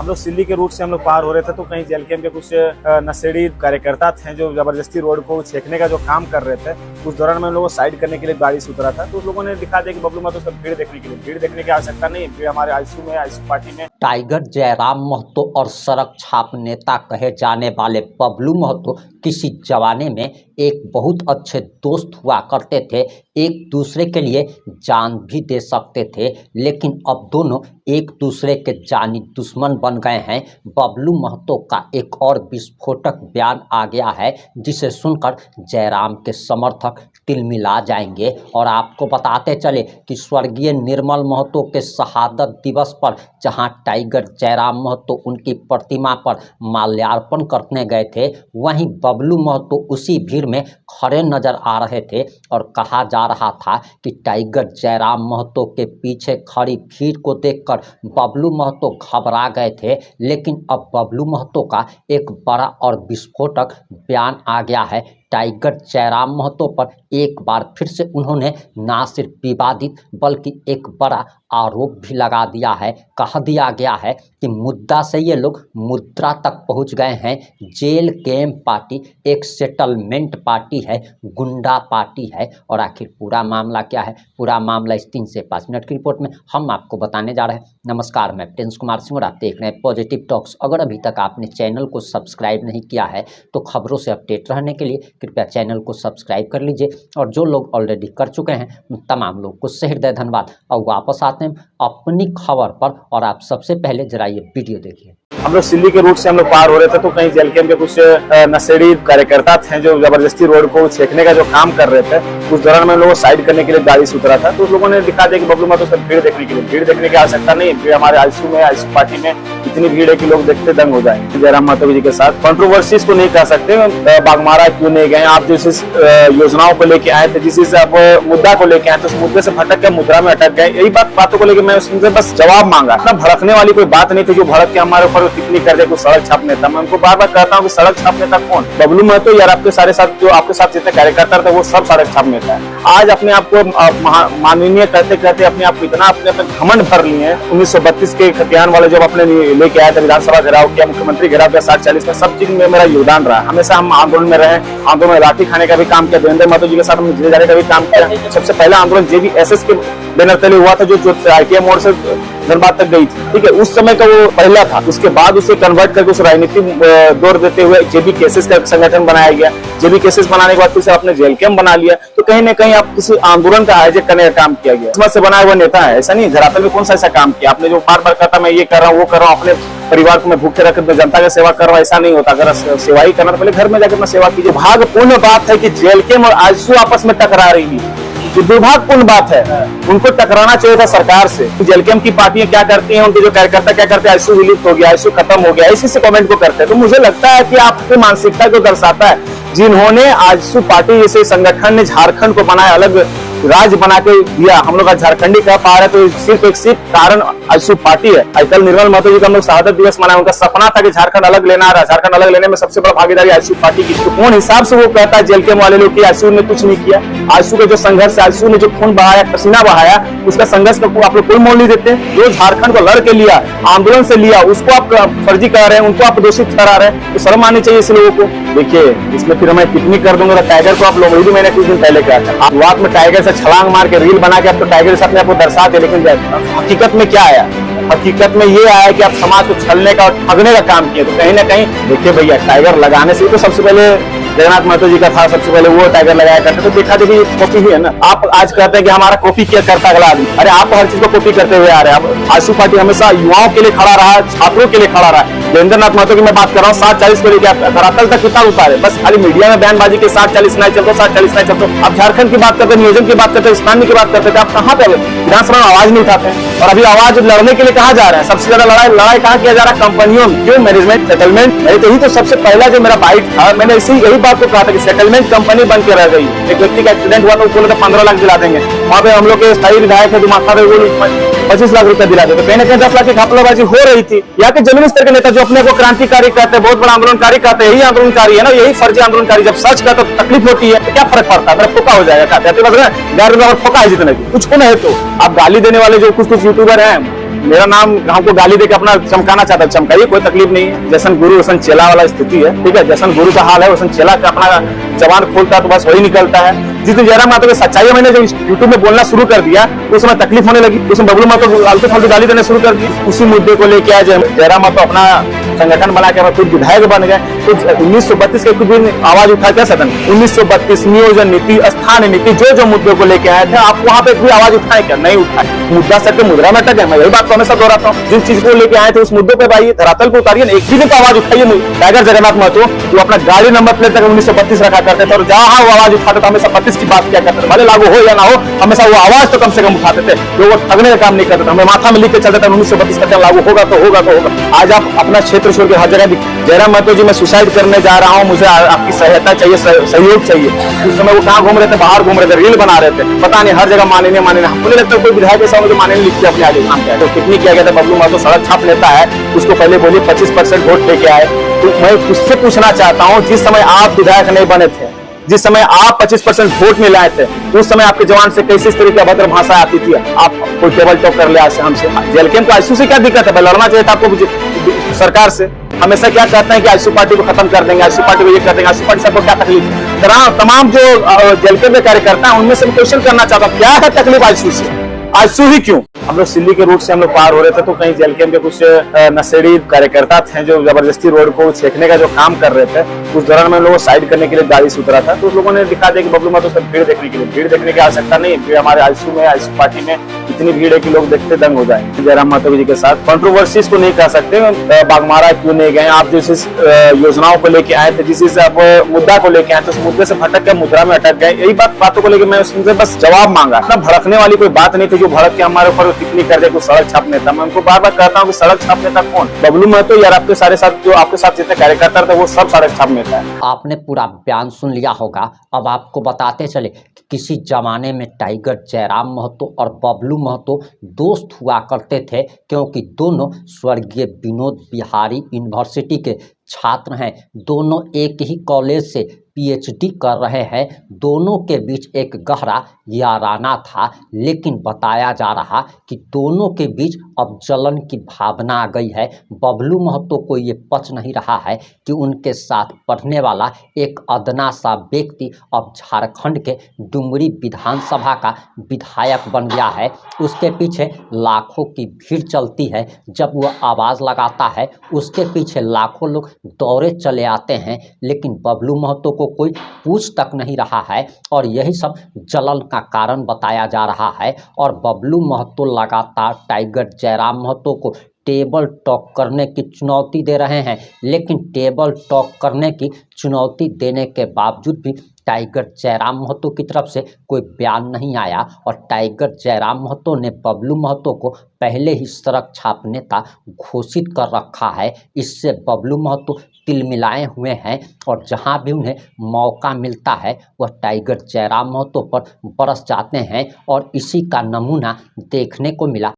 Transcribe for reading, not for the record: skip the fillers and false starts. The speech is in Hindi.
हम लोग सिल्ली के रूट से हम लोग पार हो रहे थे तो कहीं जेल कैंप के कुछ नशेड़ी कार्यकर्ता थे जो जबरदस्ती रोड को छेकने का जो काम कर रहे थे। उस दौरान मैं लोगों को साइड करने के लिए गाड़ी से उतरा था तो उस लोगों ने दिखा दिया कि बबलू महतो सब भीड़ देखने के लिए, भीड़ देखने की आवश्यकता नहीं, भीड़ हमारे आईसीयू में, आईसीयू पार्टी में। टाइगर जयराम महतो और सड़क छाप नेता कहे जाने वाले बबलू महतो किसी जमाने में एक बहुत अच्छे दोस्त हुआ करते थे, एक दूसरे के लिए जान भी दे सकते थे, लेकिन अब दोनों एक दूसरे के जानी दुश्मन बन गए हैं। बबलू महतो का एक और विस्फोटक बयान आ गया है जिसे सुनकर जयराम के समर्थक तिलमिला जाएंगे। और आपको बताते चले कि स्वर्गीय निर्मल महतो के शहादत दिवस पर जहां टाइगर जयराम महतो उनकी प्रतिमा पर माल्यार्पण करने गए थे, वहीं बबलू महतो उसी भीड़ में खड़े नजर आ रहे थे और कहा जा रहा था कि टाइगर जयराम महतो के पीछे खड़ी भीड़ को देखकर बबलू महतो घबरा गए थे। लेकिन अब बबलू महतो का एक बड़ा और विस्फोटक बयान आ गया है। टाइगर जयराम महतो पर एक बार फिर से उन्होंने ना सिर्फ विवादित बल्कि एक बड़ा आरोप भी लगा दिया है। कह दिया गया है कि मुद्दा से ये लोग मुद्रा तक पहुंच गए हैं। जेल कैंप पार्टी एक सेटलमेंट पार्टी है, गुंडा पार्टी है। और आखिर पूरा मामला क्या है, पूरा मामला इस 3 से 5 मिनट की रिपोर्ट में हम आपको बताने जा रहे हैं। नमस्कार, मैं प्रिंस कुमार सिंह और आप देख रहे हैं पॉजिटिव टॉक्स। अगर अभी तक आपने चैनल को सब्सक्राइब नहीं किया है तो खबरों से अपडेट रहने के लिए कृपया चैनल को सब्सक्राइब कर लीजिए। और जो लोग ऑलरेडी कर चुके हैं उन तमाम लोग को सहृदय धन्यवाद। और वापस आते हैं अपनी खबर पर और आप सबसे पहले जरा ये वीडियो देखिए। हम लोग सिल्ली के रूट से हम लोग पार हो रहे थे तो कहीं जेल कैंप के कुछ नशेड़ी कार्यकर्ता थे जो जबरदस्ती रोड को छेकने का जो काम कर रहे थे। उस दौरान मैं लोगों को साइड करने के लिए गाड़ी से उतरा था तो उस लोगों ने दिखा दिया कि बबलू महतो सब भीड़ देखने के लिए, भीड़ देखने की आवश्यकता नहीं, भीड़ हमारे आईसीयू में, आईसीयू पार्टी में इतनी भीड़ है कि लोग देखते दंग हो जाएंगे। जयराम महतो जी के साथ कंट्रोवर्सीज को नहीं कह सकते, बागमारा क्यों नहीं गए। आप जिस योजनाओं को लेके आए थे, जिस आप मुद्दा को लेके आए थे, उस मुद्दे से भटक के मुद्रा में अटक गए। यही बातों को लेकर मैं उनसे बस जवाब मांगा। भड़कने वाली कोई बात नहीं थी जो भड़क के हमारे ऊपर टिप्पणी कर दे सड़क छाप नेता। मैं उनको बार बार कहता हूँ कि सड़क छाप नेता कौन? बबलू महतो यार आपके सारे साथ जो आपके साथ जितने कार्यकर्ता थे वो सब सड़क छाप नेता है। आज अपने आप को माननीय कहते कहते अपने आप इतना अपने घमंड भर लिए हैं। 1932 के खतियान वाले जब अपने लेके आए थे, विधानसभा घेराव किया, मुख्यमंत्री घेराव किया 60-40 में, सब चीज में मेरा योगदान रहा। हमेशा हम आंदोलन में रहे, आंदोलन में लाठी खाने का भी काम किया, देवेंद्र महतो जी के साथ हमने जिले जाने का भी काम किया। सबसे पहला आंदोलन JVSS के बैनर तले हुआ था जो ITI मोड़ से धनबाद तक गई थी, ठीक है। उस समय का वो पहला था। उसके बाद उसे कन्वर्ट करके उस राजनीतिक दौर देते हुए JB केसेस का संगठन बनाया गया। JB केसेस बनाने के बाद फिर से आपने जेल कैंप बना लिया। तो कहीं ना कहीं आप किसी आंदोलन का आयोजन करने का काम किया गया। किस्मत से बनाया हुआ नेता है, ऐसा नहीं। धरातल में कौन सा ऐसा काम किया आपने जो बार बार कहता मैं ये कर रहा हूँ, वो कर रहा हूँ, अपने परिवार को मैं भूखे रख जनता की सेवा कर रहा हूँ, ऐसा नहीं होता। अगर सेवा ही करना तो पहले घर में जाकर अपना सेवा कीजिए। भाग्यपूर्ण बात है कि जेल कैंप और आईसीयू आपस में टकरा रही है, दुर्भाग्यपूर्ण बात है। उनको टकराना चाहिए था सरकार से। जेल कैंप की पार्टियां क्या करती हैं, उनके जो कार्यकर्ता क्या करते हैं, आईसीयू विलुप्त हो गया, आईसीयू खत्म हो गया, इसी से कमेंट को करते हैं। तो मुझे लगता है कि आपकी मानसिकता को दर्शाता है। जिन्होंने आईसीयू पार्टी जैसे संगठन ने झारखंड को बनाया, अलग राज्य बना के दिया, हम लोग आज झारखंडी कह पा रहे तो सिर्फ कारण आईसीयू पार्टी है। कल निर्मल महतो जी का हम लोग शहादत दिवस मनाए। उनका सपना था कि झारखंड अलग लेना रहा, झारखंड अलग लेने में सबसे बड़ा भागीदारी आईसीयू पार्टी की। तो कौन हिसाब से वो कहता है जेल कैंप वाले लोग कि आईसीयू ने कुछ नहीं किया? आईसीयू का जो संघर्ष, आईसीयू ने जो खून बहाया, पसीना बहाया, उसका संघर्ष का आप लोग कोई मोल नहीं देते। जो झारखंड को लड़ के लिया, आंदोलन से लिया, उसको आप फर्जी करा रहे हैं, उनको आप दोषित करा रहे हैं। तो शर्म आनी चाहिए ऐसे लोगों को। देखिए, इसमें फिर मैं टिप्पणी कर दूंगा। टाइगर को आप लोग, वही भी मैंने कुछ दिन पहले कहा था, शुरुआत में टाइगर से छलांग मार के रील बना के आप तो टाइगर से अपने आप को दर्शा दे, लेकिन हकीकत में क्या आया? हकीकत में ये आया कि आप समाज को छलने का और ठगने का काम किए। तो कहीं ना कहीं देखिए भैया, टाइगर लगाने से तो सबसे पहले जगन्नाथ महतो जी का था, सबसे पहले वो टाइगर लगाया करते। तो देखा देखिए कॉपी ही है ना। आप आज कहते हैं कि हमारा कॉपी किया करता अगला आदमी। अरे आप हर चीज को कॉपी करते हुए आ रहे हैं। आईसीयू पार्टी हमेशा युवाओं के लिए खड़ा रहा, छात्रों के लिए खड़ा रहा। देवेंद्र नाथ महतो की मैं बात कर रहा हूँ, 60-40 को लेकर धरातल तक कितना उतारे। बस खाली मीडिया में बयानबाजी के 60-40 नहीं चलते, 60-40 नहीं चलते। आप झारखंड की बात करते, नियोजन की बात करते, स्थानीय की बात करते थे। आप कहाँ पे विधानसभा में आवाज नहीं उठाते हैं? और अभी आवाज लड़ने के लिए कहाँ जा रहे हैं? सबसे ज्यादा लड़ाई कहाँ किया जा रहा है? कंपनियों में। क्यों? Management, settlement. यही तो सबसे पहला जो मेरा बाइट था, मैंने यही बात को कहा था कि सेटलमेंट कंपनी बन के रह गई। एक व्यक्ति का एक्सीडेंट हुआ तो बोले तो 15 लाख दिला देंगे। वहाँ पे हम लोग के स्थायी विधायक है दिमाग 25 लाख रुपए दिला देते। कहीं ना कहीं 10 लाख की घपलाबाजी हो रही थी। यहाँ के जमीनी स्तर के नेता जो अपने को क्रांतिकारी कहते हैं, बहुत बड़ा आंदोलनकारी कहते हैं, यही आंदोलनकारी है ना, यही फर्जी आंदोलनकारी। जब सच का तो तकलीफ होती है तो क्या फर्क पड़ता है? फोका हो जाएगा। कहते हैं फोका है जितने कुछ को नहीं। तो आप गाली देने वाले जो कुछ यूट्यूबर हैं, मेरा नाम हमको गाली देके अपना चमकाना चाहता है, चमकाइए, कोई तकलीफ नहीं है। जैसन गुरु वैसन चेला वाला स्थिति है, ठीक है। जैसन गुरु का हाल है वैसन चेला का अपना जबान खोलता है तो बस वही निकलता है। जिस दिन जयराम महतो की सच्चाई मैंने जब यूट्यूब में बोलना शुरू कर दिया उस समय तकलीफ होने लगी, उसमें बबलू महतो आलतू फालतू गाली देने शुरू कर दी। उसी मुद्दे को लेके आज जयराम महतो अपना संगठन बना के खुद विधायक बन गए। तो 1932 के कुछ दिन आवाज उठा क्या सदन 1932 नियोजन नीति, स्थानीय नीति, जो मुद्दों को लेके आए थे आप वहां पे कोई आवाज उठाए क्या? नहीं उठाए। मुद्दा सर के मुद्रा में अटक गए। मैं यही बात को हमेशा दोहराता हूँ, जिन चीज को लेके आए थे उस मुद्दों पे भाई धरातल को उतारिए, एक भी दिन तो आवाज उठाइए। टाइगर जगन्नाथ महतो जो अपना गाड़ी नंबर प्लेट तक 1932 रखा करते थे और जहां वो आवाज उठाते थे हमेशा 32 की बात किया करते थे, भले लागू हो या ना हो, हमेशा वो आवाज तो कम से कम उठाते थे। जो वो ठगने का काम नहीं करते थे, हमें माथा में लिख के चलते थे 1932 का लागू होगा तो होगा तो होगा। आज आप अपना क्षेत्र छोड़ के हर जगह जयराम महतो जी मैं सुसाइड करने जा रहा हूँ, मुझे आपकी सहायता चाहिए, सहयोग चाहिए। उस समय वो कहाँ घूम रहे थे? बाहर घूम रहे थे, रील बना रहे थे, पता नहीं हर जगह माननीय हमको नहीं लगता कोई विधायक ऐसा हो जो माननीय लिख के अपने आगे काम किया। तो टिप्पणी किया गया था बबलू महतो सड़क छाप लेता है, उसको पहले बोलिए 25% वोट लेके आए। तो मैं उससे पूछना चाहता हूँ, जिस समय आप विधायक नहीं बने थे, जिस समय आप 25% वोट में लाए थे, उस समय आपके जवान से कैसे इस तरह की अभद्र भाषा आती थी? आप कोई टेबल टॉक कर ले हमसे? जेलकेम को आईसीयू से क्या दिक्कत है? लड़ना चाहिए था आपको सरकार से। हमेशा क्या कहते हैं कि आईसीयू पार्टी को खत्म कर देंगे, आईसीयू पार्टी को ये कर देंगे, आईसीयू पार्टी सबको क्या तकलीफ है? तमाम जो जेलकेम के कार्यकर्ता है उनमें से क्वेश्चन करना चाहता हूँ, क्या है तकलीफ आईसीयू से? आईसीयू ही क्यों? हम लोग सिल्ली के रूट से हम लोग पार हो रहे थे तो कहीं जेलकेम के कुछ नशेड़ी कार्यकर्ता थे जो जबरदस्ती रोड को छेकने का जो काम कर रहे थे। उस दौरान मैं लोगों साइड करने के लिए गाड़ी से उतरा था तो उस लोगों ने दिखा दिया कि बबलू महतो सर भीड़ देखने के लिए। भीड़ देखने की आवश्यकता नहीं, भीड़ हमारे आईसीयू में, आईसीयू पार्टी में इतनी भीड़ है कि लोग देखते दंग हो जाए। जयराम महतो जी के साथ कंट्रोवर्सीज को नहीं कह सकते, बागमारा क्यों नहीं गए आप? जिस योजनाओं को लेके आए थे, जिस आप मुद्दा को लेके आए थे, उस मुद्दे से भटक के मुद्रा में अटक गए। यही बातों को लेकर मैं उनसे बस जवाब मांगा। भड़कने वाली कोई बात नहीं थी जो भड़क के हमारे ऊपर टिप्पणी कर दे सड़क छाप नेता। मैं उनको बार बार कहता हूँ कि सड़क छाप नेता कौन? बबलू महतो यार आपके सारे साथ जो आपके साथ जितने कार्यकर्ता थे वो सब सड़क छाप नेता है। आपने पूरा बयान सुन लिया होगा। अब आपको बताते चले कि किसी जमाने में टाइगर जयराम महतो और बबलू महतो दोस्त हुआ करते थे, क्योंकि दोनों स्वर्गीय विनोद बिहारी यूनिवर्सिटी के छात्र हैं। दोनों एक ही कॉलेज से पीएचडी कर रहे हैं। दोनों के बीच एक गहरा याराना था, लेकिन बताया जा रहा कि दोनों के बीच अब जलन की भावना आ गई है। बबलू महतो को ये पच नहीं रहा है कि उनके साथ पढ़ने वाला एक अदना सा व्यक्ति अब झारखंड के डुमरी विधानसभा का विधायक बन गया है। उसके पीछे लाखों की भीड़ चलती है। जब वह आवाज़ लगाता है उसके पीछे लाखों लोग दौड़े चले आते हैं, लेकिन बबलू महतो को कोई पूछ तक नहीं रहा है और यही सब जलन का कारण बताया जा रहा है। और बबलू महतो लगातार टाइगर जयराम महतो को टेबल टॉक करने की चुनौती दे रहे हैं, लेकिन टेबल टॉक करने की चुनौती देने के बावजूद भी टाइगर जयराम महतो की तरफ से कोई बयान नहीं आया। और टाइगर जयराम महतो ने बबलू महतो को पहले ही सड़क छाप नेता घोषित कर रखा है। इससे बबलू महतो तिलमिलाए हुए हैं और जहां भी उन्हें मौका मिलता है वह टाइगर जयराम महतो पर बरस जाते हैं। और इसी का नमूना देखने को मिला